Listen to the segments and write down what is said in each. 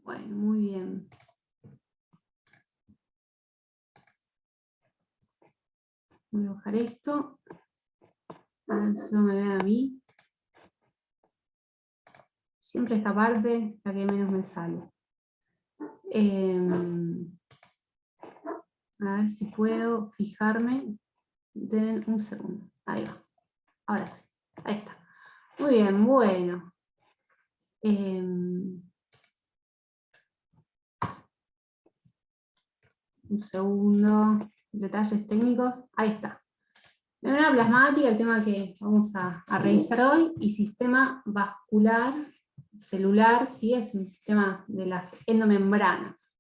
Bueno, muy bien. Voy a bajar esto. A ver si no me ven a mí. Siempre esta parte es la que menos me sale. A ver si puedo fijarme. Den un segundo. Ahí va. Ahora sí. Ahí está. Muy bien, bueno. Un segundo. Detalles técnicos. Ahí está. Membrana plasmática, el tema que vamos a revisar hoy, y sistema vascular celular, ¿sí? Es un sistema de las endomembranas.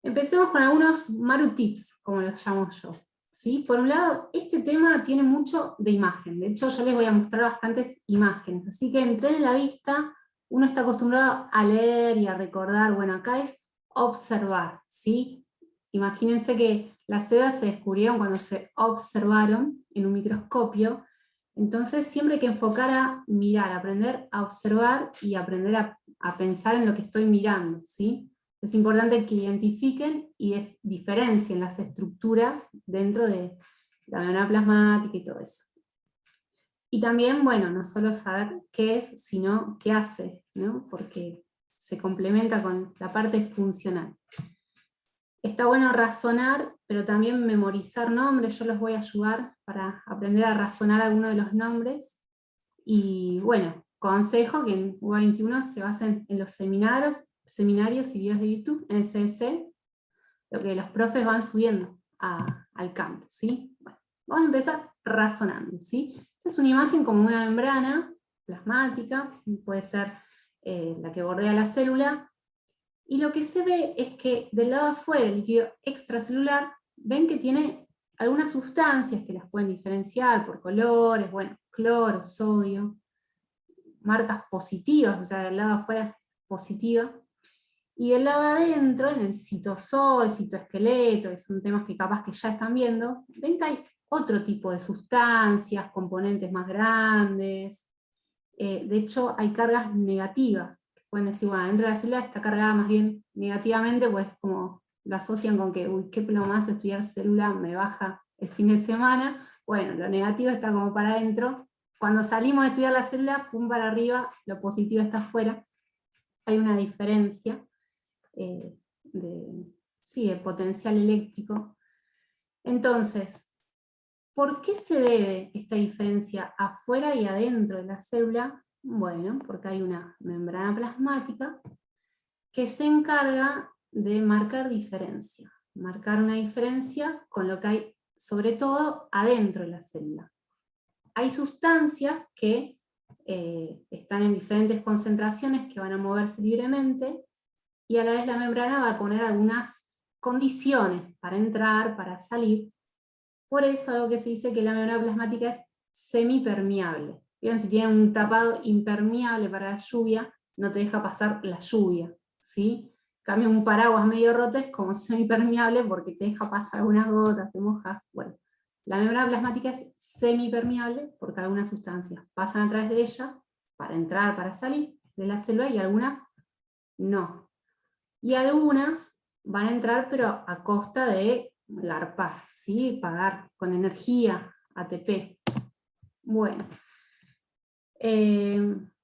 Empecemos con algunos Maru tips, como los llamo yo. ¿Sí? Por un lado, este tema tiene mucho de imagen. De hecho, yo les voy a mostrar bastantes imágenes. Así que entrenen la vista. Uno está acostumbrado a leer y a recordar. Bueno, acá es observar, ¿sí? Imagínense que las células se descubrieron cuando se observaron en un microscopio. Entonces siempre hay que enfocar a mirar, aprender a observar y aprender a pensar en lo que estoy mirando, ¿sí? Es importante que identifiquen y diferencien las estructuras dentro de la membrana plasmática y todo eso. Y también, bueno, no solo saber qué es, sino qué hace, ¿no? Porque se complementa con la parte funcional. Está bueno razonar, pero también memorizar nombres. Yo los voy a ayudar para aprender a razonar algunos de los nombres. Y bueno, consejo que en U21 se basen en los seminarios y videos de YouTube, en SDC, lo que los profes van subiendo al campo, ¿sí? Bueno, vamos a empezar razonando, ¿sí? Esta es una imagen como una membrana plasmática, puede ser la que bordea la célula, y lo que se ve es que del lado de afuera, el líquido extracelular, ven que tiene algunas sustancias que las pueden diferenciar por colores, bueno, cloro, sodio, marcas positivas, o sea, del lado de afuera es positiva, y del lado de adentro, en el citosol, citoesqueleto, que son temas que capaz que ya están viendo, ven que hay otro tipo de sustancias, componentes más grandes. De hecho, hay cargas negativas, que pueden decir, bueno, dentro de la célula está cargada más bien negativamente, pues como lo asocian con que, uy, qué plomazo estudiar célula, me baja el fin de semana. Bueno, lo negativo está como para adentro. Cuando salimos de estudiar la célula, pum para arriba, lo positivo está afuera. Hay una diferencia de potencial eléctrico. Entonces, ¿por qué se debe esta diferencia afuera y adentro de la célula? Bueno, porque hay una membrana plasmática que se encarga de marcar diferencia. Marcar una diferencia con lo que hay, sobre todo, adentro de la célula. Hay sustancias que están en diferentes concentraciones que van a moverse libremente, y a la vez la membrana va a poner algunas condiciones para entrar, para salir. Por eso algo que se dice que la membrana plasmática es semipermeable. ¿Vieron? Si tienen un tapado impermeable para la lluvia, no te deja pasar la lluvia, ¿sí? En cambio, un paraguas medio roto es como semipermeable porque te deja pasar algunas gotas, te mojas. Bueno, la membrana plasmática es semipermeable porque algunas sustancias pasan a través de ella para entrar, para salir de la célula, y algunas no. Y algunas van a entrar, pero a costa de garpar, ¿sí? Pagar con energía, ATP. Bueno,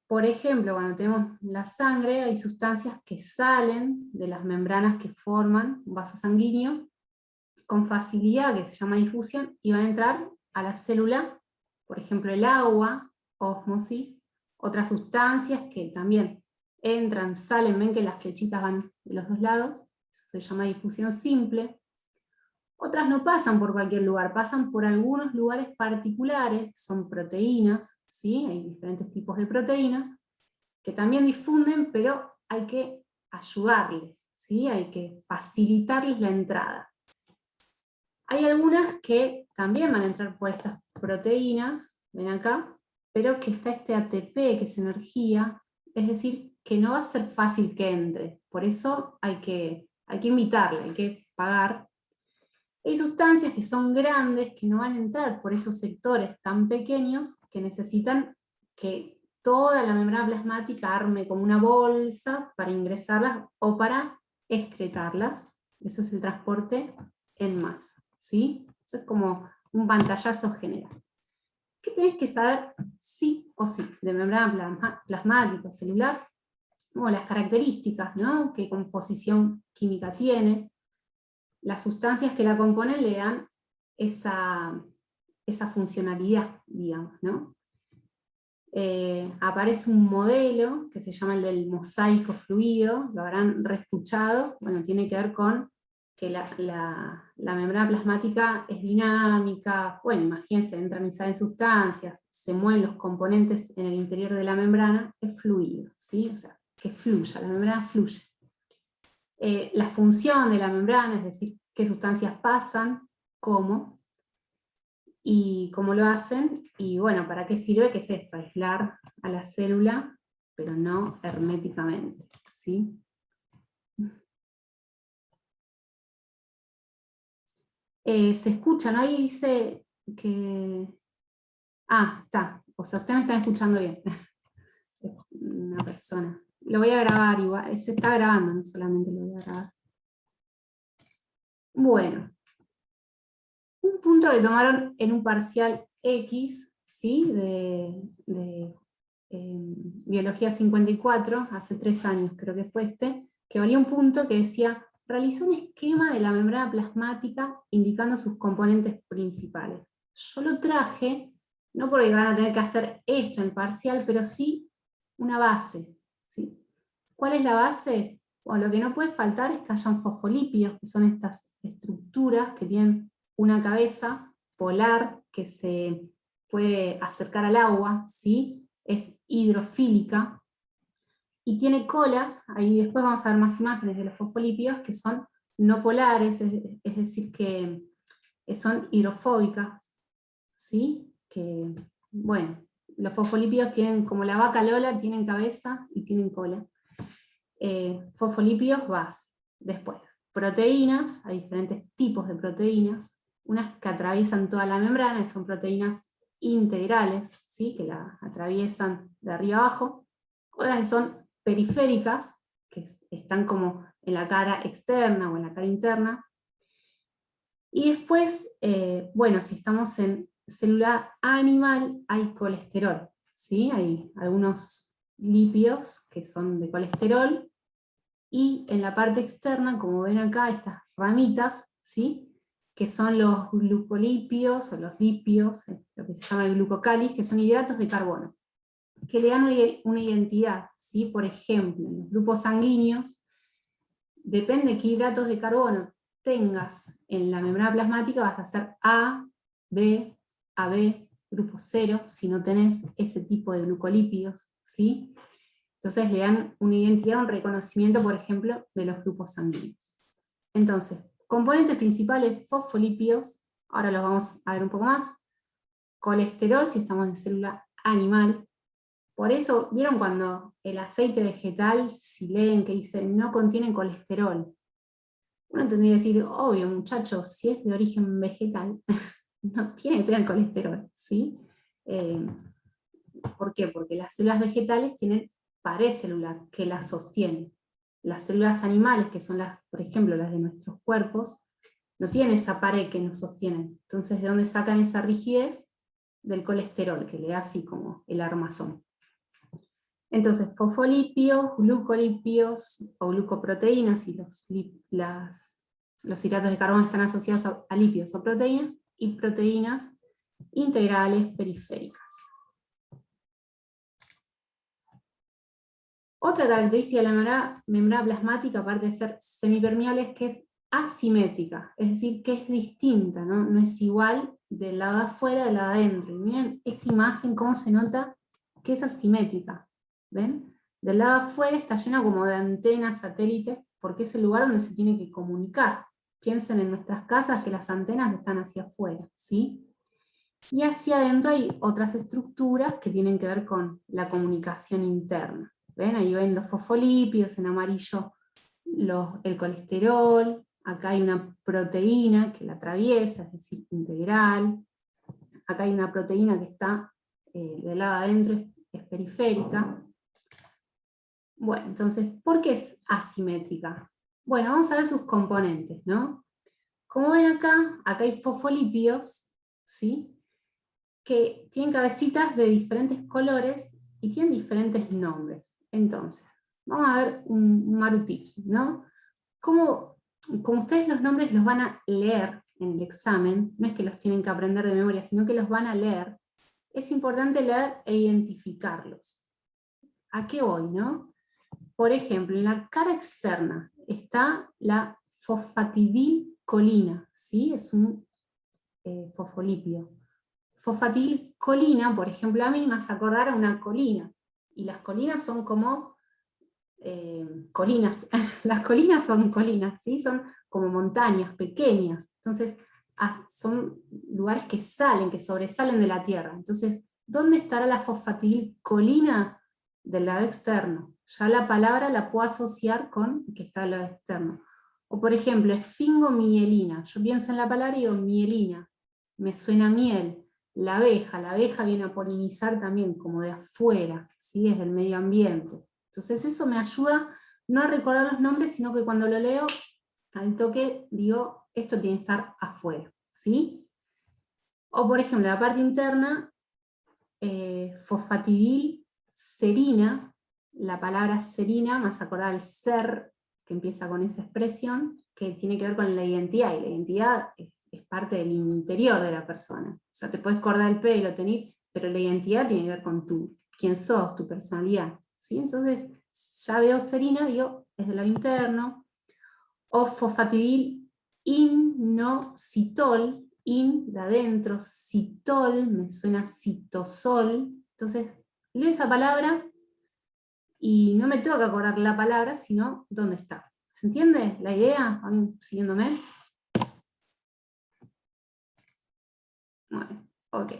por ejemplo, cuando tenemos la sangre, hay sustancias que salen de las membranas que forman un vaso sanguíneo con facilidad, que se llama difusión, y van a entrar a la célula, por ejemplo el agua, ósmosis, otras sustancias que también entran, salen, ven que las flechitas van de los dos lados, eso se llama difusión simple. Otras no pasan por cualquier lugar, pasan por algunos lugares particulares, son proteínas, ¿sí? Hay diferentes tipos de proteínas, que también difunden, pero hay que ayudarles, ¿sí? Hay que facilitarles la entrada. Hay algunas que también van a entrar por estas proteínas, ven acá, pero que está este ATP, que es energía, es decir, que no va a ser fácil que entre, por eso hay que invitarle, hay que pagar. Hay sustancias que son grandes, que no van a entrar por esos sectores tan pequeños, que necesitan que toda la membrana plasmática arme como una bolsa para ingresarlas o para excretarlas. Eso es el transporte en masa, ¿sí? Eso es como un pantallazo general. ¿Qué tenés que saber sí o sí de membrana plasmática o celular? Bueno, las características, ¿no? Qué composición química tiene, las sustancias que la componen le dan esa funcionalidad, digamos, ¿no? Aparece un modelo que se llama el del mosaico fluido, lo habrán reescuchado, bueno, tiene que ver con que la membrana plasmática es dinámica, bueno, imagínense, entran y salen sustancias, se mueven los componentes en el interior de la membrana, es fluido, ¿sí? O sea, que fluya, la membrana fluye. La función de la membrana, es decir, qué sustancias pasan, cómo, y cómo lo hacen, y bueno, ¿para qué sirve? ¿Qué es esto? Aislar a la célula, pero no herméticamente, ¿sí? Se escucha, ¿no? Ahí dice que... Ah, está, o sea, ustedes me están escuchando bien. Una persona. Lo voy a grabar igual, se está grabando, no solamente lo voy a grabar. Bueno, un punto que tomaron en un parcial X, ¿sí? de Biología 54, hace 3 años creo que fue que valía un punto que decía, realizó un esquema de la membrana plasmática indicando sus componentes principales. Yo lo traje, no porque van a tener que hacer esto en parcial, pero sí una base, ¿sí? ¿Cuál es la base? Bueno, lo que no puede faltar es que hayan fosfolípidos, que son estas estructuras que tienen una cabeza polar que se puede acercar al agua, ¿sí? Es hidrofílica, y tiene colas, ahí después vamos a ver más imágenes de los fosfolípidos, que son no polares, es decir, que son hidrofóbicas, ¿sí? Que, bueno, los fosfolípidos tienen, como la vaca Lola, tienen cabeza y tienen cola. Fosfolípidos base. Después, proteínas, hay diferentes tipos de proteínas, unas que atraviesan toda la membrana, que son proteínas integrales, ¿sí? Que la atraviesan de arriba abajo, otras que son periféricas, que están como en la cara externa o en la cara interna, y después, bueno, si estamos en célula animal, hay colesterol, ¿sí? Hay algunos lípidos que son de colesterol, y en la parte externa, como ven acá, estas ramitas, ¿sí? Que son los glucolípidos o los lípidos, lo que se llama el glucocáliz, que son hidratos de carbono, que le dan una identidad, ¿sí? Por ejemplo, en los grupos sanguíneos, depende de qué hidratos de carbono tengas en la membrana plasmática, vas a hacer A, B, AB, grupo 0, si no tenés ese tipo de glucolípidos, ¿sí? Entonces le dan una identidad, un reconocimiento, por ejemplo, de los grupos sanguíneos. Entonces, componentes principales, fosfolípidos, ahora los vamos a ver un poco más. Colesterol, si estamos en célula animal. Por eso, ¿vieron cuando el aceite vegetal, si leen que dice no contiene colesterol? Uno tendría que decir, obvio muchachos, si es de origen vegetal, no tiene que tener colesterol, ¿sí? ¿Por qué? Porque las células vegetales tienen pared celular que las sostiene. Las células animales, que son las, por ejemplo, las de nuestros cuerpos, no tienen esa pared que nos sostienen. Entonces, ¿de dónde sacan esa rigidez? Del colesterol, que le da así como el armazón. Entonces, fosfolípidos, glucolípidos o glucoproteínas, y los hidratos de carbono están asociados a lípidos o proteínas, y proteínas integrales periféricas. Otra característica de la membrana plasmática, aparte de ser semipermeable, es que es asimétrica, es decir, que es distinta, ¿no? No es igual del lado de afuera del lado de adentro. Y miren esta imagen, cómo se nota que es asimétrica. ¿Ven? Del lado de afuera está lleno como de antenas, satélites, porque es el lugar donde se tiene que comunicar. Piensen en nuestras casas que las antenas están hacia afuera, ¿sí? Y hacia adentro hay otras estructuras que tienen que ver con la comunicación interna. ¿Ven? Ahí ven los fosfolípidos, en amarillo el colesterol, acá hay una proteína que la atraviesa, es decir, integral, acá hay una proteína que está del lado adentro, es periférica. Bueno, entonces, ¿por qué es asimétrica? Bueno, vamos a ver sus componentes, ¿no? Como ven acá hay fosfolípidos, ¿sí? Que tienen cabecitas de diferentes colores y tienen diferentes nombres. Entonces, vamos a ver un Maru Tips, ¿no? Como ustedes los nombres los van a leer en el examen, no es que los tienen que aprender de memoria, sino que los van a leer, es importante leer e identificarlos. ¿A qué voy, no? Por ejemplo, en la cara externa está la fosfatidilcolina, ¿sí? Es un fosfolípido. Fosfatidilcolina, por ejemplo, a mí me hace acordar a una colina, y las colinas son como colinas, las colinas son colinas, ¿sí? Son como montañas pequeñas, entonces son lugares que que sobresalen de la tierra. Entonces, ¿dónde estará la fosfatidilcolina? Del lado externo. Ya la palabra la puedo asociar con que está del lado externo. O por ejemplo, esfingomielina. Yo pienso en la palabra y digo mielina. Me suena miel. La abeja viene a polinizar también como de afuera, ¿sí? Desde el medio ambiente. Entonces eso me ayuda no a recordar los nombres, sino que cuando lo leo, al toque digo, esto tiene que estar afuera, ¿sí? O por ejemplo, la parte interna, fosfatidilserina, la palabra serina, más acordar el ser, que empieza con esa expresión, que tiene que ver con la identidad, y la identidad es parte del interior de la persona. O sea, te puedes cortar el pelo, pero la identidad tiene que ver con quién sos, tu personalidad, ¿sí? Entonces, ya veo serina, digo, es de lo interno. O fosfatidilinositol, de adentro, citol, me suena citosol. Entonces, leo esa palabra y no me tengo que acordar la palabra, sino dónde está. ¿Se entiende la idea? ¿Van siguiéndome? Bueno, ok.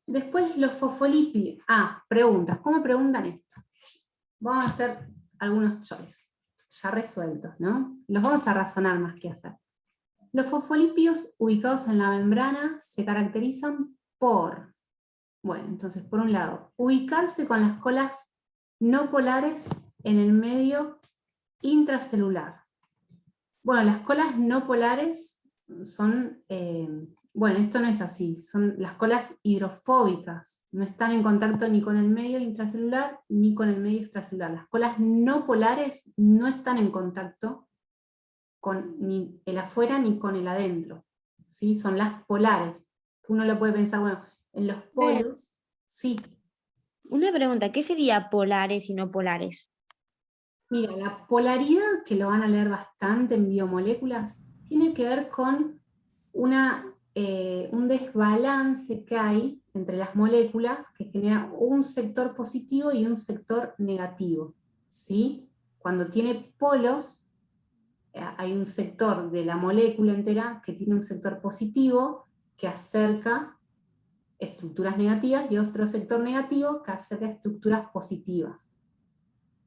Después los fosfolípidos. Preguntas. ¿Cómo preguntan esto? Vamos a hacer algunos choices ya resueltos, ¿no? Los vamos a razonar más que hacer. Los fosfolípidos ubicados en la membrana se caracterizan por, bueno, entonces por un lado, ubicarse con las colas no polares en el medio intracelular. Bueno, las colas no polares son, bueno, esto no es así, son las colas hidrofóbicas, no están en contacto ni con el medio intracelular ni con el medio extracelular. Las colas no polares no están en contacto con ni el afuera ni con el adentro, ¿sí? Son las polares. Uno lo puede pensar, bueno, en los polos, sí. Una pregunta, ¿qué sería polares y no polares? Mira, la polaridad, que lo van a leer bastante en biomoléculas, tiene que ver con un desbalance que hay entre las moléculas que genera un sector positivo y un sector negativo, ¿sí? Cuando tiene polos, hay un sector de la molécula entera que tiene un sector positivo que acerca estructuras negativas y otro sector negativo que acerca estructuras positivas.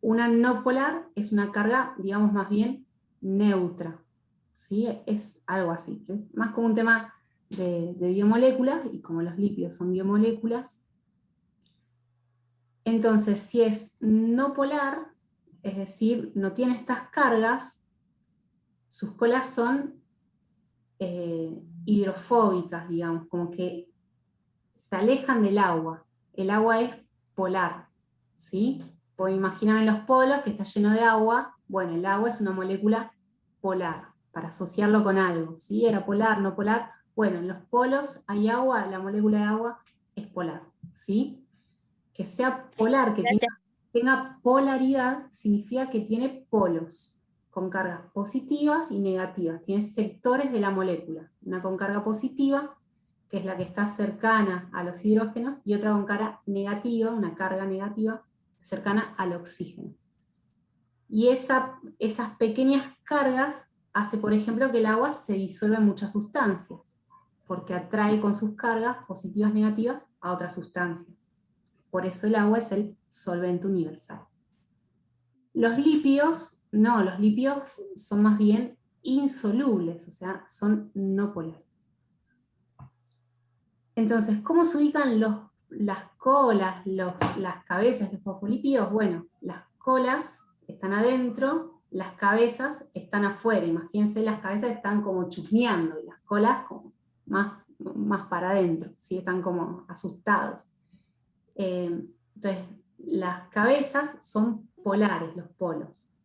Una no polar es una carga, digamos, más bien neutra, ¿sí? Es algo así, ¿sí? Más como un tema de biomoléculas, y como los lípidos son biomoléculas. Entonces, si es no polar, es decir, no tiene estas cargas, sus colas son hidrofóbicas, digamos, como que se alejan del agua. El agua es polar, ¿sí? Pueden imaginar en los polos que está lleno de agua. Bueno, el agua es una molécula polar, para asociarlo con algo, ¿sí? Era polar, no polar. Bueno, en los polos hay agua, la molécula de agua es polar, ¿sí? Que sea polar, que tenga polaridad, significa que tiene polos, con cargas positivas y negativas. Tiene sectores de la molécula. Una con carga positiva, que es la que está cercana a los hidrógenos, y otra con carga negativa, una carga negativa, cercana al oxígeno. Y esas pequeñas cargas hace, por ejemplo, que el agua se disuelva en muchas sustancias, porque atrae con sus cargas positivas y negativas a otras sustancias. Por eso el agua es el solvente universal. Los lípidos, no, los lípidos son más bien insolubles, o sea, son no polares. Entonces, ¿cómo se ubican las colas, las cabezas, los fosfolípidos, bueno, las colas están adentro, las cabezas están afuera. Imagínense, las cabezas están como chusmeando y las colas como más para adentro, ¿sí? Están como asustados. Entonces, las cabezas son polares, los polos.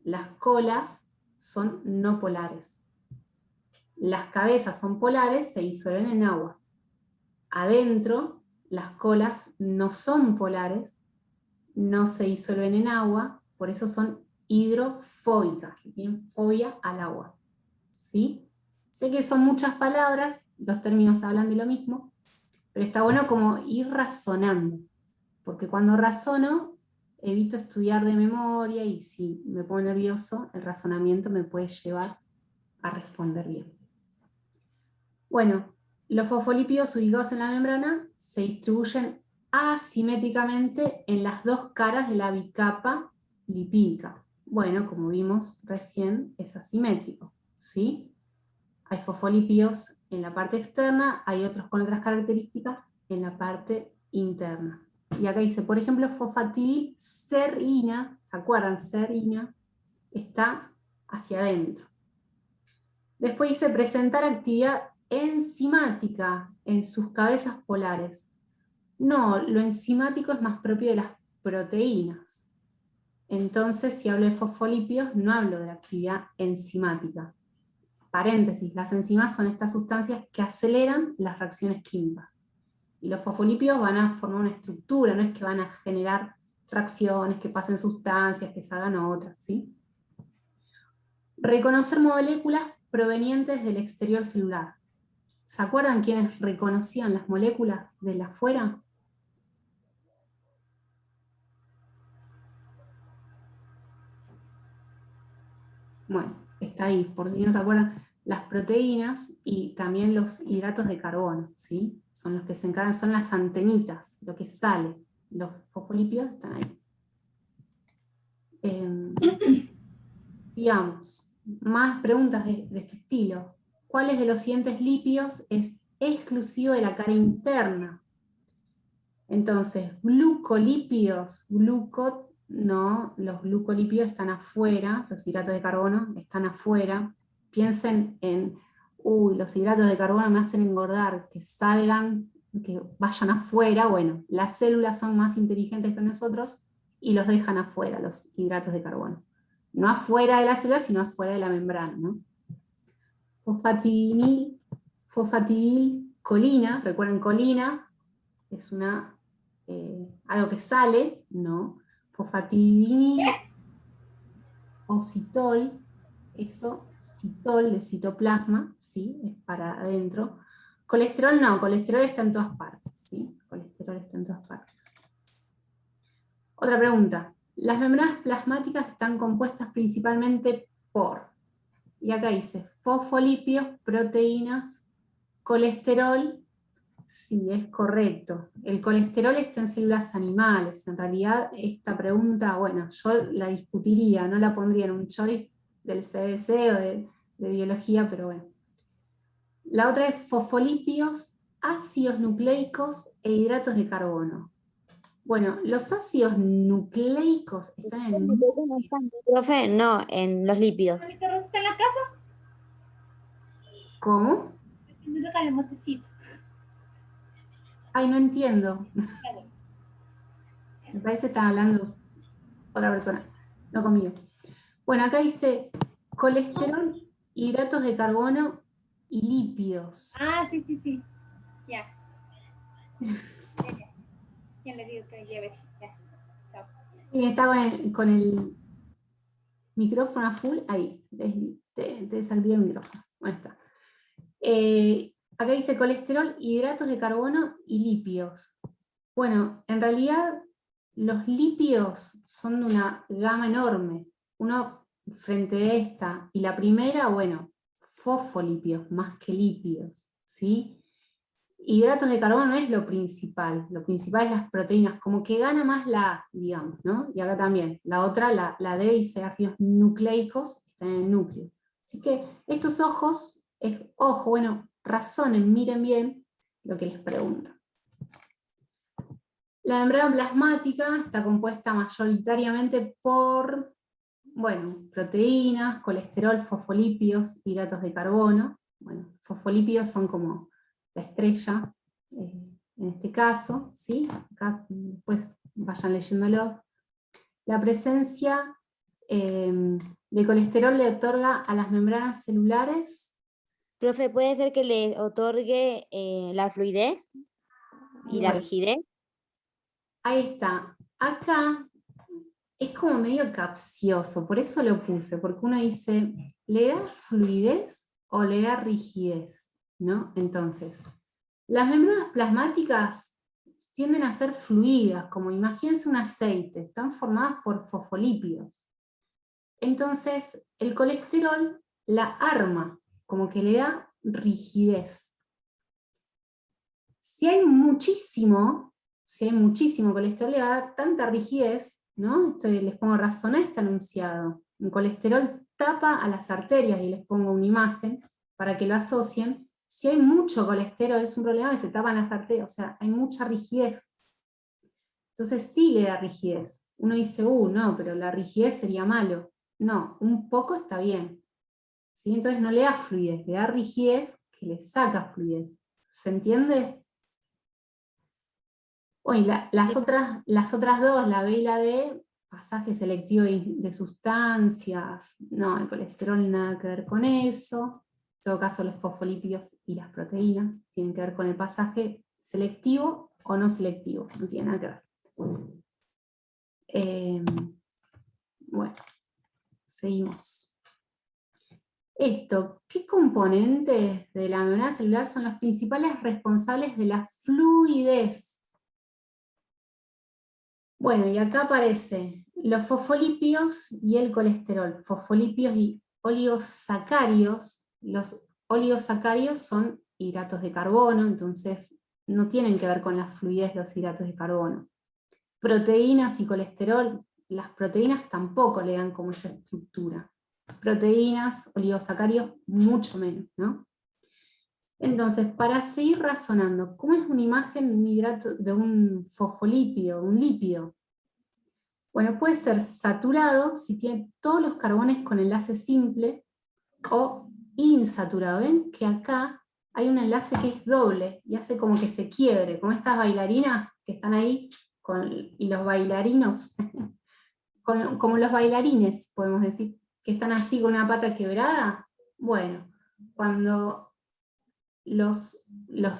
Las colas son no polares. Las cabezas son polares, se disuelven en agua. Adentro, las colas no son polares, no se disuelven en agua, por eso son hidrofóbicas, tienen fobia al agua. ¿Sí? Sé que son muchas palabras, los términos hablan de lo mismo, pero está bueno como ir razonando, porque cuando razono, evito estudiar de memoria, y si me pongo nervioso, el razonamiento me puede llevar a responder bien. Bueno, los fosfolípidos ubicados en la membrana se distribuyen asimétricamente en las dos caras de la bicapa lipídica. Bueno, como vimos recién, es asimétrico, ¿sí? Hay fosfolípidos en la parte externa, hay otros con otras características en la parte interna. Y acá dice, por ejemplo, fosfatidilcerina, ¿se acuerdan? Cerina está hacia adentro. Después dice presentar actividad enzimática en sus cabezas polares. No, lo enzimático es más propio de las proteínas. Entonces, si hablo de fosfolípidos, no hablo de la actividad enzimática. Paréntesis, las enzimas son estas sustancias que aceleran las reacciones químicas. Y los fosfolípidos van a formar una estructura, no es que van a generar reacciones, que pasen sustancias, que salgan otras, ¿sí? Reconocer moléculas provenientes del exterior celular. ¿Se acuerdan quiénes reconocían las moléculas de afuera? Bueno, está ahí, por si no se acuerdan, las proteínas y también los hidratos de carbono, ¿sí? Son los que se encargan, son las antenitas, lo que sale. Los fosfolípidos están ahí. Sigamos. Más preguntas de este estilo. ¿Cuáles de los siguientes lípidos es exclusivo de la cara interna? Entonces, glucolípidos, no, los glucolípidos están afuera, los hidratos de carbono están afuera. Piensen en, los hidratos de carbono me hacen engordar, que salgan, que vayan afuera. Bueno, las células son más inteligentes que nosotros y los dejan afuera, los hidratos de carbono. No afuera de la célula, sino afuera de la membrana, ¿no? Fosfatidilcolina, recuerden colina, es algo que sale, ¿no? Fosfatidilocitol, eso, citol de citoplasma, ¿sí? Es para adentro. Colesterol no, colesterol está en todas partes, ¿sí? Colesterol está en todas partes. Otra pregunta. Las membranas plasmáticas están compuestas principalmente por, y acá dice, fosfolípidos, proteínas, colesterol. Sí, es correcto. El colesterol está en células animales. En realidad, esta pregunta, bueno, yo la discutiría, no la pondría en un choice del CBC o de biología, pero bueno. La otra es fosfolípidos, ácidos nucleicos e hidratos de carbono. Bueno, los ácidos nucleicos están en... Profe, no, en los lípidos. ¿Mi perro está en la casa? ¿Cómo? Ay, no entiendo. Me parece que están hablando otra persona, no conmigo. Bueno, acá dice colesterol, hidratos de carbono y lípidos. Ah, sí. Ya. Ya le digo que lleve. Ya. Chao. Y está con el micrófono a full. Ahí, te desactivé el micrófono. Bueno, está. Acá dice colesterol, hidratos de carbono y lípidos. Bueno, en realidad los lípidos son de una gama enorme. Uno frente a esta, y la primera, bueno, fosfolípidos más que lípidos, ¿sí? Hidratos de carbono no es lo principal es las proteínas, como que gana más la A, digamos, ¿no? Y acá también, la otra, la D, dice ácidos nucleicos, están en el núcleo. Así que estos ojos, bueno, razonen, miren bien lo que les pregunto. La membrana plasmática está compuesta mayoritariamente por, bueno, proteínas, colesterol, fosfolípidos, hidratos de carbono. Bueno, fosfolípidos son como la estrella, en este caso, ¿sí? Acá después vayan leyéndolo. La presencia de colesterol le otorga a las membranas celulares. Profe, ¿puede ser que le otorgue la fluidez y la Bueno, rigidez? ahí está. Acá es como medio capcioso, por eso lo puse, porque uno dice, ¿le da fluidez o le da rigidez? ¿No? Entonces, las membranas plasmáticas tienden a ser fluidas, como imagínense un aceite, están formadas por fosfolípidos. Entonces, el colesterol la arma, como que le da rigidez. Si hay muchísimo colesterol, le va a dar tanta rigidez, ¿no? Esto les pongo razón a este enunciado. El colesterol tapa a las arterias, y les pongo una imagen para que lo asocien. Si hay mucho colesterol, es un problema que se tapan las arterias, o sea, hay mucha rigidez. Entonces sí le da rigidez. Uno dice, no, pero la rigidez sería malo. No, un poco está bien. ¿Sí? Entonces no le da fluidez, le da rigidez que le saca fluidez. ¿Se entiende? Bueno, las otras dos, la B y la D, pasaje selectivo de sustancias, no, el colesterol nada que ver con eso. En todo caso, los fosfolípidos y las proteínas tienen que ver con el pasaje selectivo o no selectivo, no tiene nada que ver. Bueno, seguimos. Esto, ¿qué componentes de la membrana celular son los principales responsables de la fluidez? Bueno, y acá aparece los fosfolípidos y el colesterol. Fosfolípidos y oligosacáridos. Los oligosacáridos son hidratos de carbono, entonces no tienen que ver con la fluidez los hidratos de carbono. Proteínas y colesterol, las proteínas tampoco le dan como esa estructura. Proteínas, oligosacáridos, mucho menos, ¿no? Entonces, para seguir razonando, ¿cómo es una imagen de un hidrato, de un fosfolípido, un lípido? Bueno, puede ser saturado si tiene todos los carbones con enlace simple, o insaturado. Ven que acá hay un enlace que es doble y hace como que se quiebre, como estas bailarinas que están ahí, y los bailarinos, como los bailarines, podemos decir, que están así con una pata quebrada. Bueno, cuando los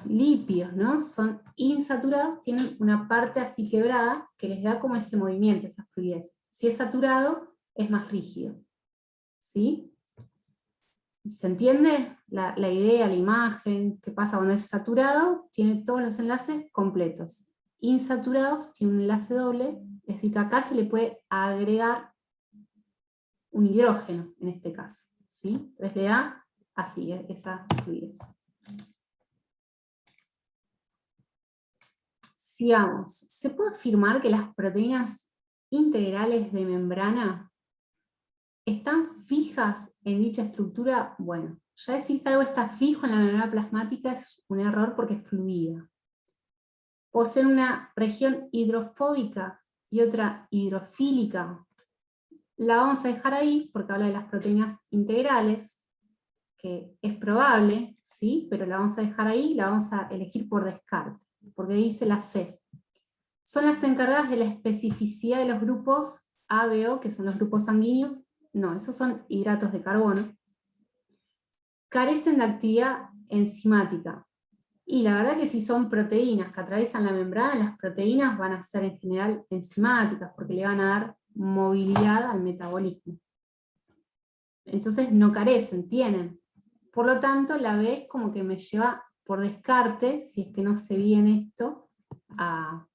lípidos, ¿no?, son insaturados, tienen una parte así quebrada que les da como ese movimiento, esa fluidez. Si es saturado, es más rígido. ¿Sí? ¿Se entiende la idea, la imagen? ¿Qué pasa cuando es saturado? Tiene todos los enlaces completos. Insaturados tiene un enlace doble, es decir, que acá se le puede agregar un hidrógeno, en este caso. ¿Sí? Entonces le da así, esa fluidez. Sigamos. ¿Se puede afirmar que las proteínas integrales de membrana están fijas en dicha estructura? Bueno, ya decir que algo está fijo en la membrana plasmática es un error porque es fluida. Poseen una región hidrofóbica y otra hidrofílica. La vamos a dejar ahí porque habla de las proteínas integrales, que es probable, ¿sí? Pero la vamos a dejar ahí, la vamos a elegir por descarte, porque dice la C. Son las encargadas de la especificidad de los grupos A, B, O, que son los grupos sanguíneos. No, esos son hidratos de carbono. Carecen de actividad enzimática. Y la verdad que si son proteínas que atraviesan la membrana, las proteínas van a ser en general enzimáticas, porque le van a dar movilidad al metabolismo. Entonces no carecen, tienen. Por lo tanto, la B es como que me lleva por descarte, si es que no sé bien esto, a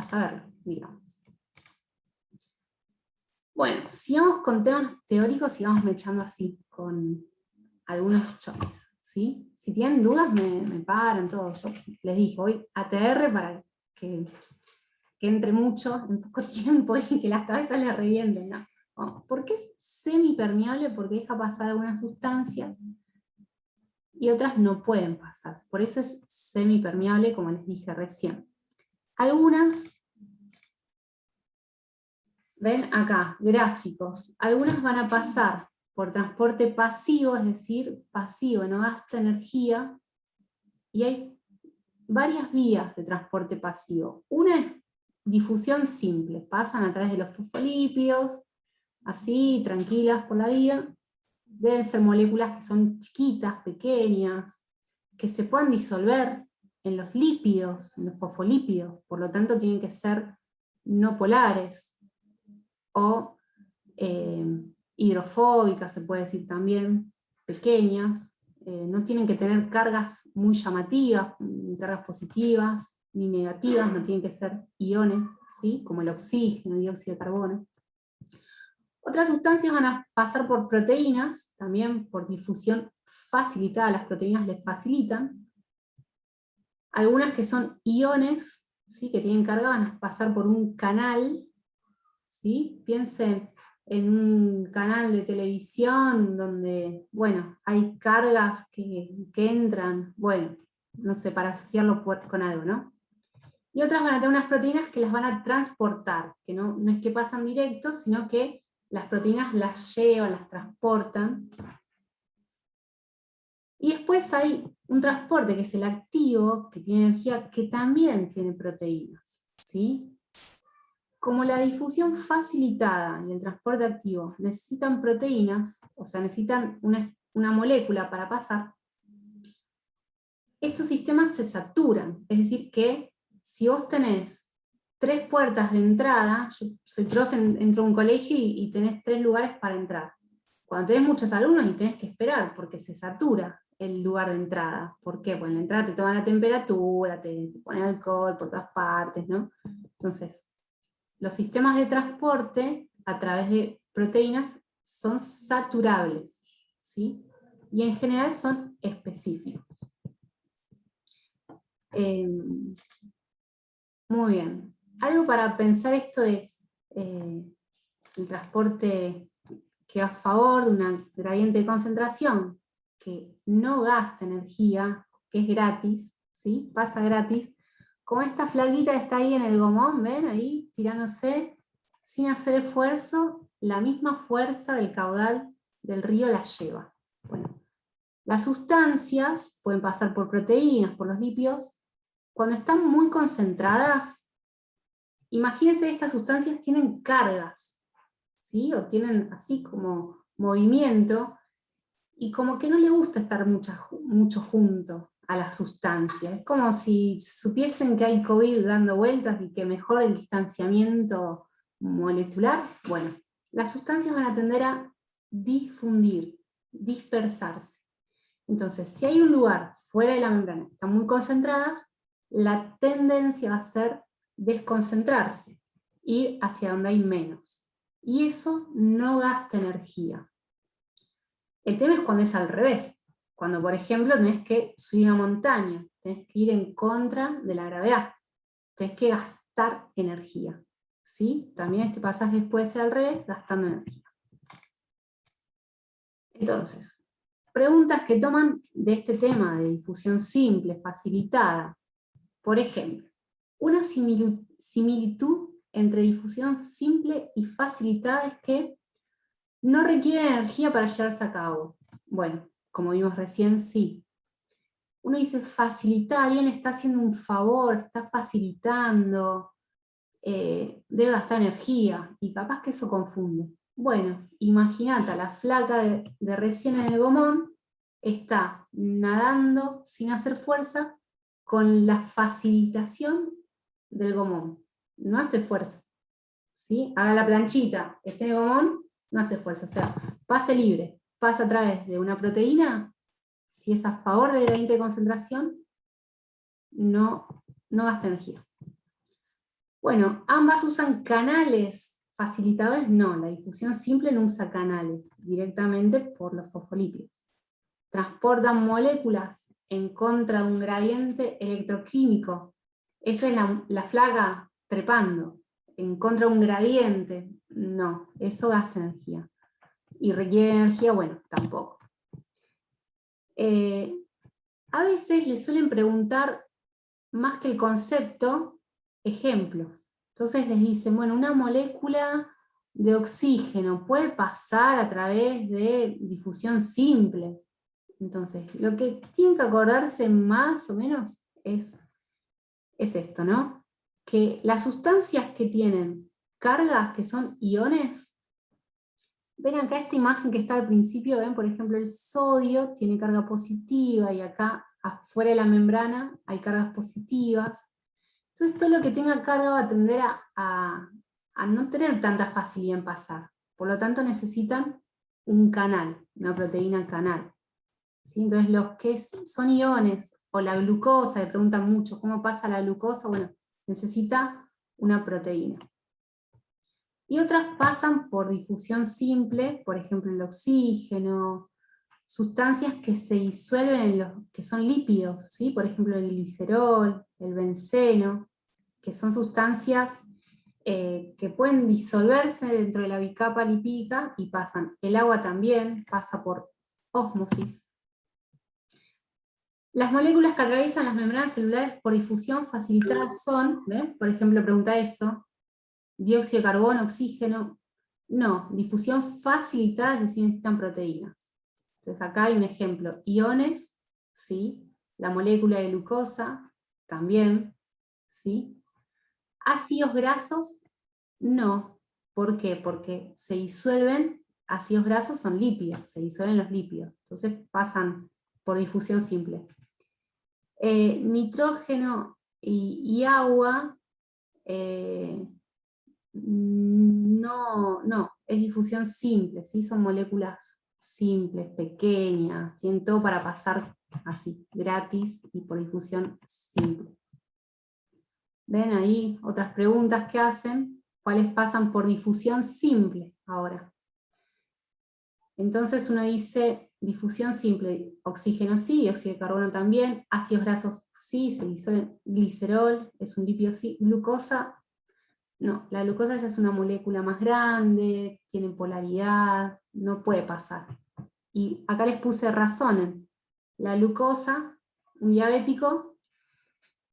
saberlo, digamos. Bueno, si vamos con temas teóricos y vamos mechando así con algunos choques, ¿sí? Si tienen dudas me paran, todo. Yo les dije, voy a TR para que entre mucho en poco tiempo y que las cabezas les revienten, ¿no? ¿Por qué es semipermeable? Porque deja pasar algunas sustancias y otras no pueden pasar. Por eso es semipermeable, como les dije recién. Algunas ven acá, gráficos. Algunas van a pasar por transporte pasivo, es decir, pasivo, no gasta energía, y hay varias vías de transporte pasivo. Una es difusión simple, pasan a través de los fosfolípidos, así, tranquilas por la vida. Deben ser moléculas que son chiquitas, pequeñas, que se puedan disolver en los lípidos, en los fosfolípidos, por lo tanto tienen que ser no polares, o hidrofóbicas, se puede decir también, pequeñas, no tienen que tener cargas muy llamativas, ni cargas positivas, ni negativas, no tienen que ser iones, ¿sí? Como el oxígeno, el dióxido de carbono. Otras sustancias van a pasar por proteínas, también por difusión facilitada, las proteínas les facilitan. Algunas que son iones, ¿sí? Que tienen carga, van a pasar por un canal, ¿sí? Piensen en un canal de televisión donde, bueno, hay cargas que entran, bueno, no sé, para asociarlo con algo, ¿no? Y otras van a tener unas proteínas que las van a transportar, que no es que pasan directo, sino que las proteínas las llevan, las transportan. Y después hay un transporte que es el activo, que tiene energía, que también tiene proteínas, ¿sí? Como la difusión facilitada y el transporte activo necesitan proteínas, o sea, necesitan una molécula para pasar, estos sistemas se saturan. Es decir que si vos tenés 3 puertas de entrada, yo soy profe, entro a un colegio y tenés 3 lugares para entrar. Cuando tenés muchos alumnos y tenés que esperar, porque se satura el lugar de entrada. ¿Por qué? Porque en la entrada te toman la temperatura, te ponen alcohol por todas partes, ¿no? Entonces, los sistemas de transporte a través de proteínas son saturables, ¿sí? Y en general son específicos. Muy bien. Algo para pensar esto de el transporte que va a favor de una gradiente de concentración que no gasta energía, que es gratis, ¿sí? Pasa gratis, como esta flaquita que está ahí en el gomón, ¿ven? Ahí tirándose sin hacer esfuerzo, la misma fuerza del caudal del río la lleva. Bueno, las sustancias pueden pasar por proteínas, por los lípidos, cuando están muy concentradas. Imagínense que estas sustancias tienen cargas, ¿sí? O tienen así como movimiento, y como que no le gusta estar mucho junto a la sustancia. Es como si supiesen que hay COVID dando vueltas y que mejor el distanciamiento molecular. Bueno, las sustancias van a tender a difundir, dispersarse. Entonces, si hay un lugar fuera de la membrana, están muy concentradas, la tendencia va a ser desconcentrarse, ir hacia donde hay menos. Y eso no gasta energía. El tema es cuando es al revés. Cuando, por ejemplo, tenés que subir una montaña, tenés que ir en contra de la gravedad, tenés que gastar energía. ¿Sí? También este pasaje puede ser al revés, gastando energía. Entonces, preguntas que toman de este tema de difusión simple, facilitada. Por ejemplo, una similitud entre difusión simple y facilitada es que no requiere energía para llevarse a cabo. Bueno, como vimos recién, sí. Uno dice facilitar, alguien está haciendo un favor, está facilitando, debe gastar energía, y capaz que eso confunde. Bueno, imagínate a la flaca de recién en el gomón, está nadando sin hacer fuerza con la facilitación del gomón. No hace fuerza, ¿sí? Haga la planchita, esté en el gomón, no hace fuerza, o sea, pase libre, pasa a través de una proteína, si es a favor del gradiente de concentración, no gasta energía. Bueno, ambas usan canales facilitadores, no, la difusión simple no usa canales, directamente por los fosfolípidos. Transportan moléculas en contra de un gradiente electroquímico, eso es la flaca trepando, en contra de un gradiente, no, eso gasta energía. Y requiere energía, bueno, tampoco. A veces les suelen preguntar, más que el concepto, ejemplos. Entonces les dicen, bueno, una molécula de oxígeno puede pasar a través de difusión simple. Entonces, lo que tienen que acordarse más o menos es esto, ¿no? Que las sustancias que tienen cargas, que son iones, ven acá esta imagen que está al principio, ven, por ejemplo, el sodio tiene carga positiva, y acá afuera de la membrana hay cargas positivas. Entonces todo lo que tenga carga va a tender a no tener tanta facilidad en pasar. Por lo tanto necesitan un canal, una proteína canal. ¿Sí? Entonces los que son iones, o la glucosa, le preguntan mucho, ¿cómo pasa la glucosa? Bueno, necesita una proteína. Y otras pasan por difusión simple, por ejemplo el oxígeno, sustancias que se disuelven en los que son lípidos, ¿sí? Por ejemplo el glicerol, el benceno, que son sustancias que pueden disolverse dentro de la bicapa lipídica y pasan. El agua también pasa por ósmosis. Las moléculas que atraviesan las membranas celulares por difusión facilitada son, ¿ven? Por ejemplo, pregunta eso, dióxido de carbono, oxígeno. No, difusión facilitada, que sí necesitan proteínas. Entonces acá hay un ejemplo, iones, ¿sí? La molécula de glucosa, también, ¿sí? Ácidos grasos, no. ¿Por qué? Porque se disuelven, ácidos grasos son lípidos, se disuelven los lípidos, entonces pasan por difusión simple. Nitrógeno y agua, no, es difusión simple, ¿sí? Son moléculas simples, pequeñas, tienen todo para pasar así, gratis y por difusión simple. ¿Ven ahí otras preguntas que hacen? ¿Cuáles pasan por difusión simple ahora? Entonces uno dice, difusión simple, oxígeno sí, dióxido de carbono también, ácidos grasos sí, se disuelven, glicerol es un lípido sí, glucosa, no, la glucosa ya es una molécula más grande, tiene polaridad, no puede pasar. Y acá les puse razones. La glucosa, un diabético,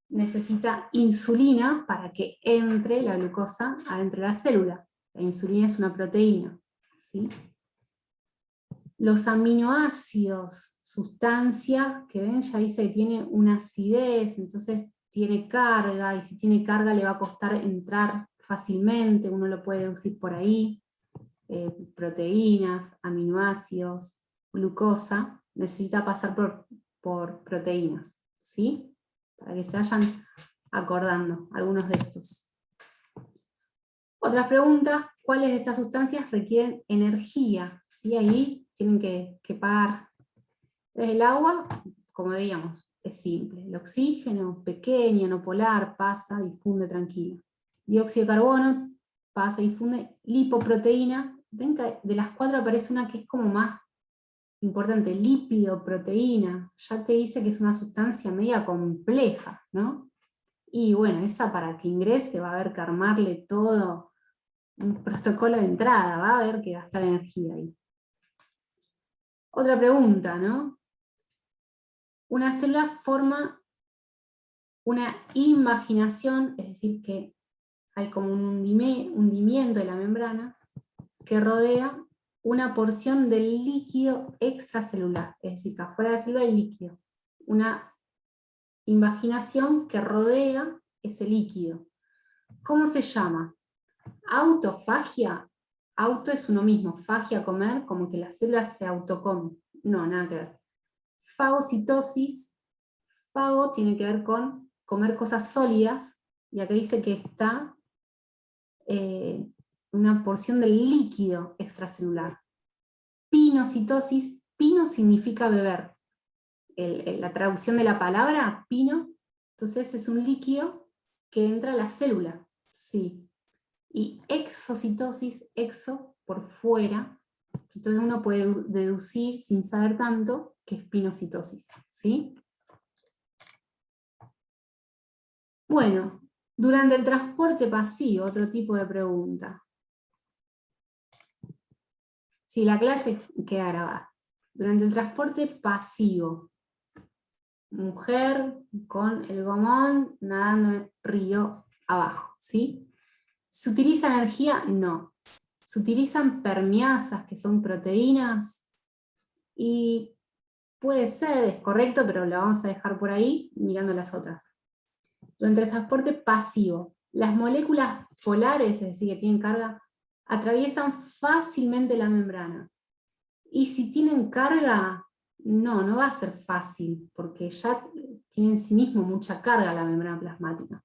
necesita insulina para que entre la glucosa adentro de la célula. La insulina es una proteína, ¿sí? Los aminoácidos, sustancia que ven, ya dice que tiene una acidez, entonces tiene carga, y si tiene carga le va a costar entrar fácilmente, uno lo puede deducir por ahí. Proteínas, aminoácidos, glucosa, necesita pasar por proteínas, ¿sí? Para que se vayan acordando algunos de estos. Otra pregunta, ¿cuáles de estas sustancias requieren energía? ¿Sí? Ahí tienen que pagar. Entonces el agua, como veíamos, es simple. El oxígeno, pequeño, no polar, pasa, difunde tranquilo. Dióxido de carbono, pasa, difunde. Lipoproteína, ven que de las cuatro aparece una que es como más importante, lípido, proteína. Ya te dice que es una sustancia media compleja, ¿no? Y bueno, esa para que ingrese va a haber que armarle todo un protocolo de entrada, va a haber que gastar energía ahí. Otra pregunta, ¿no? Una célula forma una invaginación, es decir, que hay como un hundimiento de la membrana que rodea una porción del líquido extracelular, es decir, que afuera de la célula hay líquido. Una invaginación que rodea ese líquido. ¿Cómo se llama? Autofagia. Auto es uno mismo, fagia, comer, como que las células se autocomen. No, nada que ver. Fagocitosis, fago tiene que ver con comer cosas sólidas, y acá dice que está una porción del líquido extracelular. Pinocitosis, pino significa beber. La traducción de la palabra, pino, entonces es un líquido que entra a la célula, sí. Y exocitosis, exo, por fuera, entonces uno puede deducir, sin saber tanto, que es pinocitosis, ¿sí? Bueno, durante el transporte pasivo, otro tipo de pregunta. Si la clase queda grabada. Durante el transporte pasivo, mujer con el gomón nadando en el río abajo, ¿sí? ¿Se utiliza energía? No. se utilizan permeasas, que son proteínas, y puede ser, es correcto, pero lo vamos a dejar por ahí, mirando las otras. Durante el transporte pasivo, las moléculas polares, es decir, que tienen carga, atraviesan fácilmente la membrana. Y si tienen carga, no va a ser fácil, porque ya tiene en sí mismo mucha carga la membrana plasmática.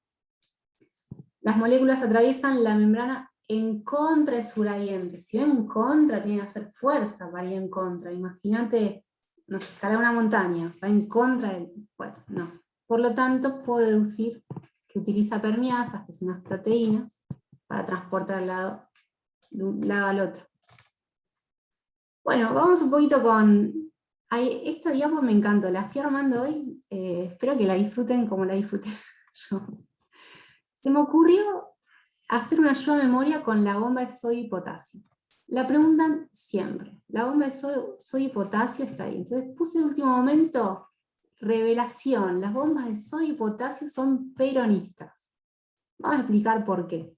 Las moléculas atraviesan la membrana en contra de su gradiente. Si va en contra, tiene que hacer fuerza para ir en contra. Imagínate, no sé, escalar una montaña, va en contra de... Bueno, no. Por lo tanto, puedo deducir que utiliza permeasas, que son unas proteínas, para transportar de un lado al otro. Bueno, vamos un poquito con... Esta diapo me encantó, la fui armando hoy, espero que la disfruten como la disfruté yo. Se me ocurrió hacer una ayuda de memoria con la bomba de sodio y potasio. La preguntan siempre, la bomba de sodio y potasio está ahí. Entonces puse en el último momento, revelación, las bombas de sodio y potasio son peronistas. Vamos a explicar por qué.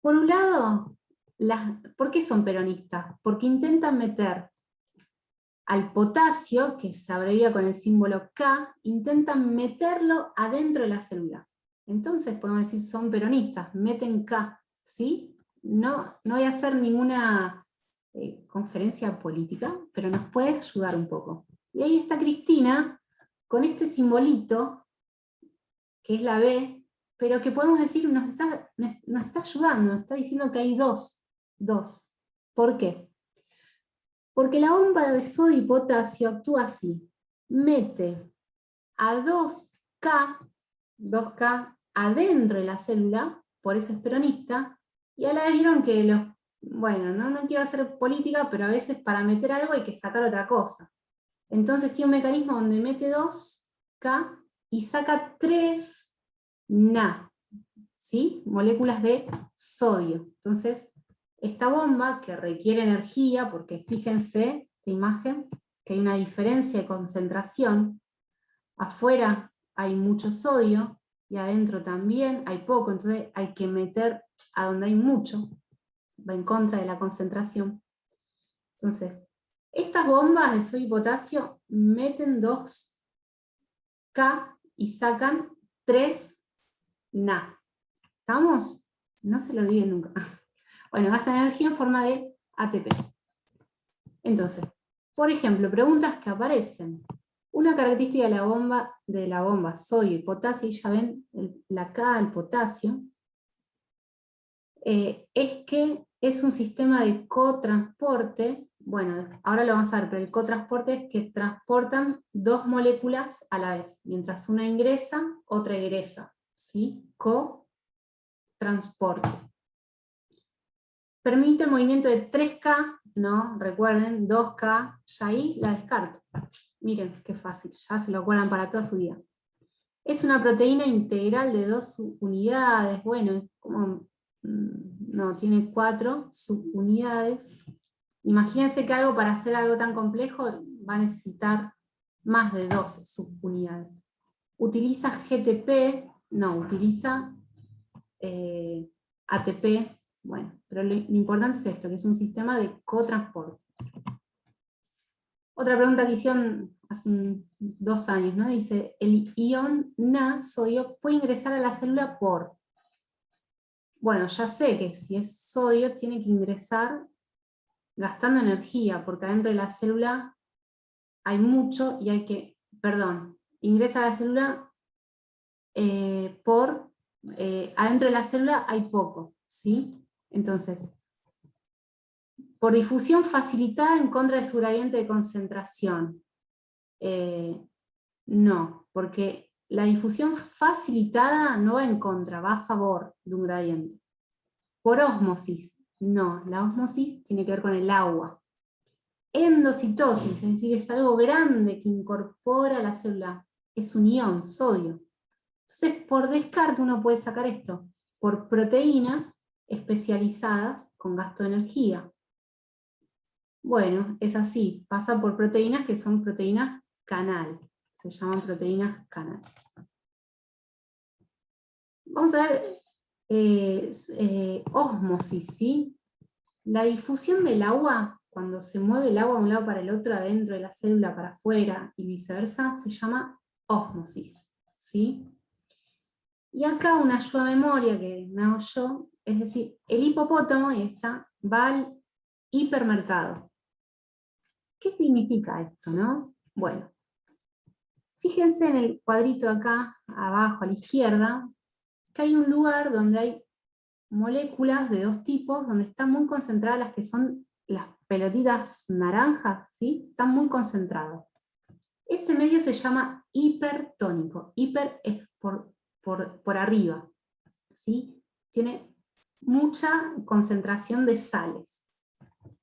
Por un lado, ¿por qué son peronistas? Porque intentan meter al potasio, que se abrevia con el símbolo K, intentan meterlo adentro de la célula. Entonces podemos decir son peronistas, meten K, ¿sí? No voy a hacer ninguna conferencia política, pero nos puede ayudar un poco. Y ahí está Cristina, con este simbolito, que es la B, pero que podemos decir nos está ayudando, nos está diciendo que hay dos. ¿Por qué? Porque la bomba de sodio y potasio actúa así, mete a 2K adentro de la célula, por eso es peronista, y a la vez vieron que bueno, no quiero hacer política, pero a veces para meter algo hay que sacar otra cosa. Entonces tiene un mecanismo donde mete 2K y saca 3 Na, ¿sí? Moléculas de sodio. Entonces, esta bomba que requiere energía, porque fíjense, esta imagen, que hay una diferencia de concentración, afuera hay mucho sodio, y adentro también hay poco, entonces hay que meter a donde hay mucho, va en contra de la concentración. Entonces, estas bombas de sodio y potasio meten 2K y sacan 3 Na. ¿Estamos? No se lo olviden nunca. Bueno, gastan energía en forma de ATP. Entonces, por ejemplo, preguntas que aparecen. Una característica de la bomba sodio y potasio, y ya ven la K, el potasio, es que es un sistema de cotransporte. Bueno, ahora lo vamos a ver, pero el cotransporte es que transportan 2 moléculas a la vez. Mientras una ingresa, otra egresa. ¿Sí? Cotransporte. Permite el movimiento de 3K, ¿no? Recuerden, 2K, ya ahí la descarto. Miren, qué fácil, ya se lo acuerdan para toda su vida. Es una proteína integral de 2 subunidades, bueno, como, no, tiene 4 subunidades. Imagínense que para hacer algo tan complejo va a necesitar más de 2 subunidades. Utiliza GTP, no, utiliza ATP, bueno, pero lo importante es esto, que es un sistema de cotransporte. Otra pregunta que hicieron hace 2 años, ¿no? Dice, el ion Na, sodio, puede ingresar a la célula por... Bueno, ya sé que si es sodio, tiene que ingresar gastando energía, porque adentro de la célula hay mucho y hay que... Perdón, ingresa a la célula adentro de la célula hay poco, ¿sí? Entonces, por difusión facilitada en contra de su gradiente de concentración. No, porque la difusión facilitada no va en contra, va a favor de un gradiente. Por ósmosis, no, la ósmosis tiene que ver con el agua. Endocitosis, es decir, es algo grande que incorpora la célula, es un ion, sodio. Entonces, por descarte uno puede sacar esto, por proteínas especializadas con gasto de energía. Bueno, es así, pasa por proteínas que son proteínas canal, se llaman proteínas canal. Vamos a ver ósmosis, ¿sí? La difusión del agua, cuando se mueve el agua de un lado para el otro, adentro de la célula para afuera y viceversa, se llama ósmosis, ¿sí? Y acá una ayuda a memoria que me hago yo, es decir, el hipopótamo, y está, va al hipermercado. ¿Qué significa esto, no? Bueno, fíjense en el cuadrito acá, abajo a la izquierda, que hay un lugar donde hay moléculas de dos tipos, donde están muy concentradas las que son las pelotitas naranjas, ¿sí? Están muy concentradas. Ese medio se llama hipertónico. Hiper es por arriba, ¿sí? Tiene mucha concentración de sales.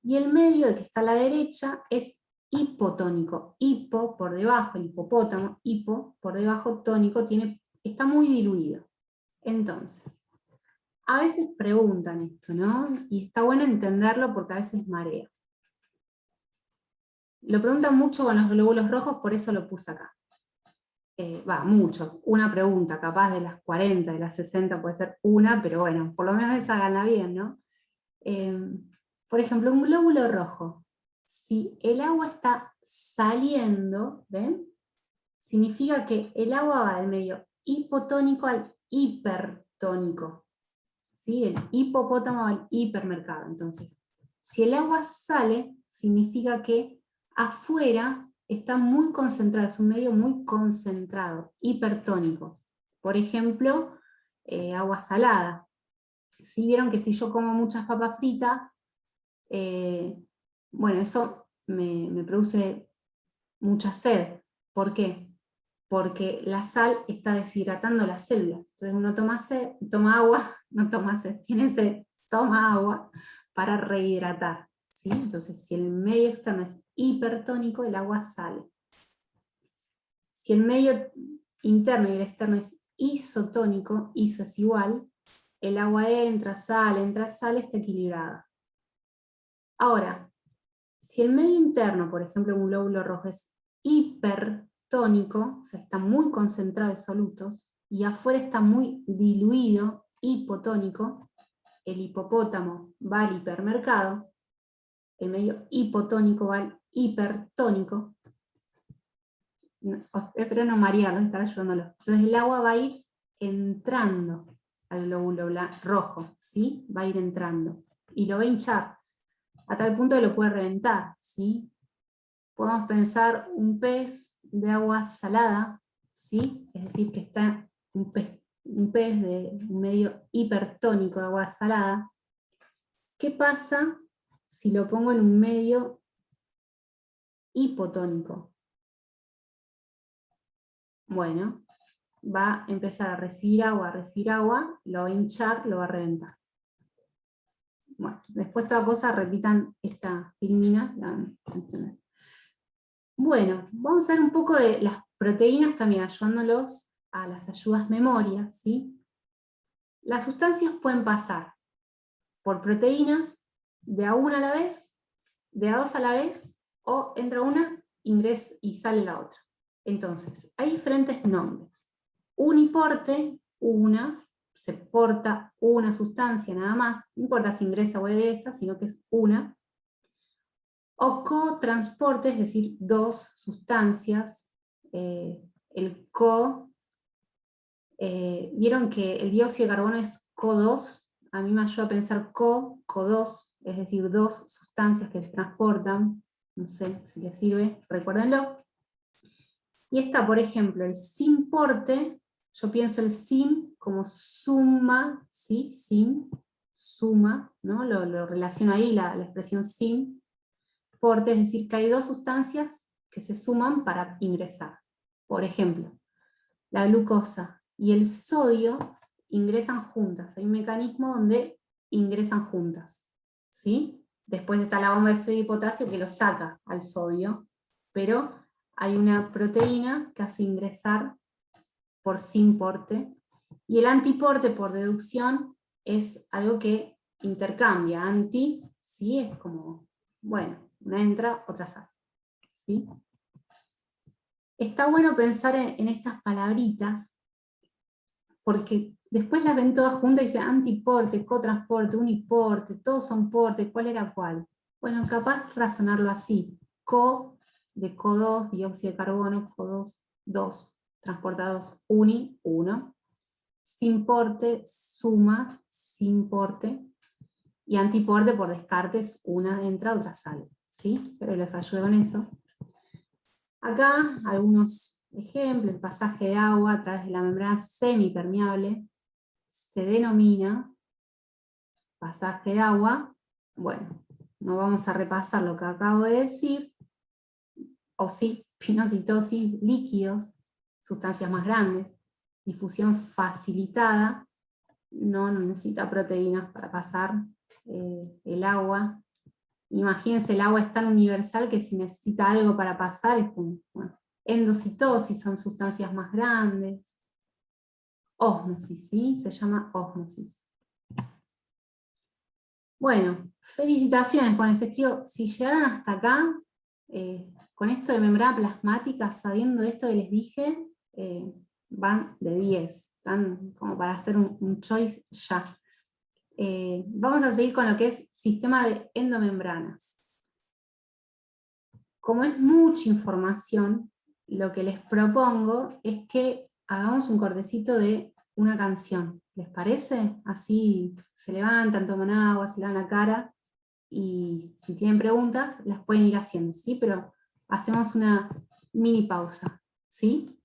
Y el medio que está a la derecha es hipotónico. Hipo por debajo, el hipopótamo, hipo por debajo, tónico, está muy diluido. Entonces, a veces preguntan esto, ¿no? Y está bueno entenderlo porque a veces marea. Lo preguntan mucho con los glóbulos rojos, por eso lo puse acá. Mucho. Una pregunta, capaz de las 40, de las 60 puede ser una, pero bueno, por lo menos esa háganla bien, ¿no? Por ejemplo, un glóbulo rojo. Si el agua está saliendo, ¿ven? Significa que el agua va del medio hipotónico al hipertónico. ¿Sí? El hipopótamo va al hipermercado. Entonces, si el agua sale, significa que afuera está muy concentrado, es un medio muy concentrado, hipertónico. Por ejemplo, agua salada. ¿Sí? Vieron que si yo como muchas papas fritas, bueno, eso me produce mucha sed. ¿Por qué? Porque la sal está deshidratando las células. Entonces uno toma agua, no toma sed, tiene sed, toma agua para rehidratar. ¿Sí? Entonces, si el medio externo es hipertónico, el agua sale. Si el medio interno y el externo es isotónico, iso es igual, el agua entra, sale, está equilibrada. Ahora, si el medio interno, por ejemplo, un glóbulo rojo es hipertónico, o sea, está muy concentrado en solutos, y afuera está muy diluido, hipotónico, el hipopótamo va al hipermercado, el medio hipotónico va al hipertónico, espero no marearlo, estar ayudándolo. Entonces el agua va a ir entrando al glóbulo rojo, ¿sí? Va a ir entrando, y lo va a hinchar, a tal punto que lo puede reventar, ¿sí? Podemos pensar un pez de agua salada, ¿sí? Es decir, que está un pez de un medio hipertónico de agua salada. ¿Qué pasa si lo pongo en un medio hipotónico? Bueno, va a empezar a recibir agua, lo va a hinchar, lo va a reventar. Bueno, después toda cosa repitan esta filmina. Bueno, vamos a ver un poco de las proteínas también, ayudándolos a las ayudas memoria, ¿sí? Las sustancias pueden pasar por proteínas de a una a la vez, de a dos a la vez, o entra una, ingresa y sale la otra. Entonces, hay diferentes nombres. Uniporte, se porta una sustancia nada más, no importa si ingresa o egresa, sino que es una. O cotransporte, es decir, dos sustancias. El vieron que el dióxido de carbono es CO2, a mí me ayuda a pensar CO2, es decir, dos sustancias que transportan, no sé si les sirve, recuérdenlo. Y está, por ejemplo, el simporte, yo pienso el sim como suma, ¿sí? Sim, suma, ¿no? Lo relaciono ahí, la expresión sim, porte, es decir, que hay dos sustancias que se suman para ingresar. Por ejemplo, la glucosa y el sodio ingresan juntas, hay un mecanismo donde ingresan juntas, ¿sí? Después está la bomba de sodio y potasio que lo saca al sodio, pero hay una proteína que hace ingresar por simporte, y el antiporte por deducción es algo que intercambia, anti, ¿sí? Es como, bueno, una entra, otra sale, ¿sí? Está bueno pensar en estas palabritas, porque Después las ven todas juntas y dicen antiporte, cotransporte, uniporte, todos son porte, ¿cuál era cuál? Bueno, capaz razonarlo así. Co de CO2, dióxido de carbono, CO2, 2, transporta 2, uni, 1. Sin porte, suma, sin porte. Y antiporte por descartes, una entra, otra sale. ¿Sí? Pero los ayudo con eso. Acá algunos ejemplos. El pasaje de agua a través de la membrana semipermeable se denomina pasaje de agua. Bueno, no vamos a repasar lo que acabo de decir. O sí, pinocitosis, líquidos, sustancias más grandes. Difusión facilitada, no necesita proteínas para pasar el agua. Imagínense, el agua es tan universal que si necesita algo para pasar es como, bueno, endocitosis, son sustancias más grandes. Ósmosis, ¿sí? Se llama ósmosis. Bueno, felicitaciones con el escribo. Si llegaron hasta acá, con esto de membrana plasmática, sabiendo esto que les dije, van de 10. Están como para hacer un choice ya. Vamos a seguir con lo que es sistema de endomembranas. Como es mucha información, lo que les propongo es que hagamos un cortecito de una canción. ¿Les parece? Así se levantan, toman agua, se lavan la cara, y si tienen preguntas, las pueden ir haciendo, ¿sí? Pero hacemos una mini pausa, ¿sí?